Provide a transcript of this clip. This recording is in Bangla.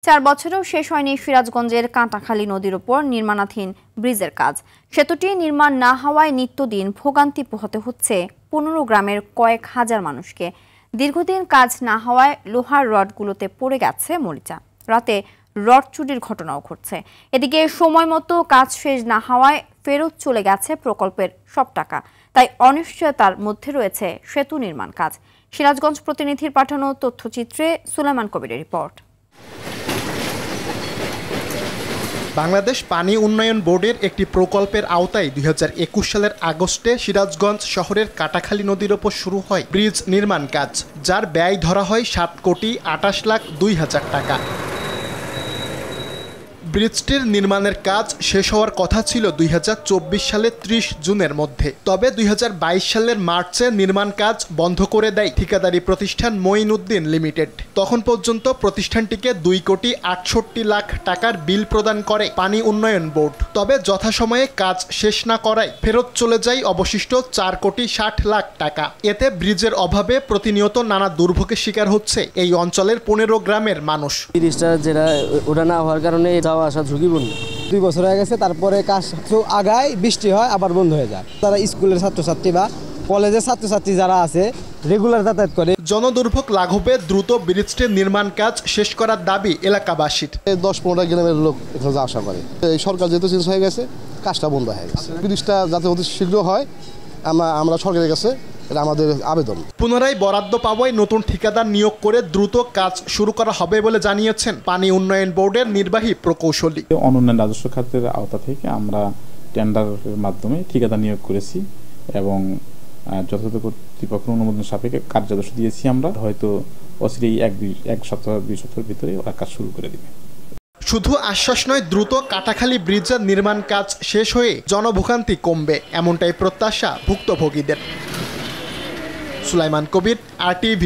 4 বছরেও শেষ হয়নি সিরাজগঞ্জের কাঁটাখালী নদীর উপর নির্মাণাধীন ব্রিজের কাজ। সেতুটি নির্মাণ না হওয়ায় নিত্যদিন ভোগান্তি পোহাতে হচ্ছে 15 গ্রামের কয়েক হাজার মানুষকে। দীর্ঘদিন কাজ না হওয়ায় লোহার রডগুলোতে পড়ে গেছে মরিচা। রাতে রড চুরির ঘটনাও ঘটছে। এদিকে সময় মতো কাজ শেষ না হওয়ায় ফেরত চলে গেছে প্রকল্পের সব টাকা। তাই অনিশ্চয়তার মধ্যে রয়েছে সেতু নির্মাণ কাজ। সিরাজগঞ্জ প্রতিনিধির পাঠানো তথ্যচিত্রে সুলাইমান কবিরের রিপোর্ট। বাংলাদেশ পানি উন্নয়ন বোর্ডের একটি প্রকল্পের আওতায় 2021 সালের আগস্টে সিরাজগঞ্জ শহরের কাটাখালী নদীর ওপর শুরু হয় ব্রিজ নির্মাণ কাজ, যার ব্যয় ধরা হয় 7,28,02,000 টাকা। ব্রিজটির নির্মাণের কাজ শেষ হওয়ার কথা ছিল 2024 সালের 30 জুনের মধ্যে। তবে 2022 সালের মার্চে নির্মাণ কাজ বন্ধ করে দেয় ঠিকাদারি প্রতিষ্ঠান মঈনুদ্দিন লিমিটেড। তখন পর্যন্ত প্রতিষ্ঠানটিকে 2,68,00,000 টাকার বিল প্রদান করে পানি উন্নয়ন বোর্ড। তবে যথাসময়ে কাজ শেষ না করায় ফেরত চলে যায় অবশিষ্ট 4,60,00,000 টাকা। এতে ব্রিজের অভাবে প্রতিনিয়ত নানা দুর্ভোগের শিকার হচ্ছে এই অঞ্চলের 15 গ্রামের মানুষ। ব্রিজটা যেটা ওটা না হওয়ার কারণে আসা ঝুঁকিপূর্ণ। 2 বছর হয়ে গেছে, তারপরে কাজ আগায়, বৃষ্টি হয়, আবার বন্ধ হয়ে যায়। তারা স্কুলের ছাত্রছাত্রী বা কলেজের ছাত্রছাত্রী যারা আছে রেগুলার যাতায়াত করে। জনদুর্ভোগ লাঘবে দ্রুত ব্রিজটির নির্মাণ কাজ শেষ করার দাবি এলাকাবাসীর। 10-15 গ্রামের লোক এখানে আশা করে। এই সরকার যেহেতু চেঞ্জ হয়ে গেছে, কাজটা বন্ধ হয়ে গেছে। ব্রিজটা যাতে অতি শীঘ্র হয় আমরা সরকারের কাছে এটা আমাদের আবেদন। পুনরায় বরাদ্দ পাওয়ায় নতুন ঠিকাদার নিয়োগ করে দ্রুত কাজ শুরু করা হবে বলে জানিয়েছেন পানি উন্নয়ন বোর্ডের নির্বাহী প্রকৌশলী। অনুন্নয়ন রাজস্ব খাতের আওতা থেকে আমরা টেন্ডারের মাধ্যমে ঠিকাদার নিয়োগ করেছি এবং যথাযথ কর্তৃপক্ষের অনুমোদন সাপেক্ষে কার্যাদেশ দিয়েছি। আমরা হয়তো অচিরেই 1 সপ্তাহ 2 সপ্তাহের ভিতরে ওরা কাজ শুরু করে দেবে। শুধু আশ্বাস নয়, দ্রুত কাটাখালী ব্রিজের নির্মাণ কাজ শেষ হয়ে জনভোগান্তি কমবে, এমনটাই প্রত্যাশা ভুক্তভোগীদের। সুলাইমান কবির, RTV।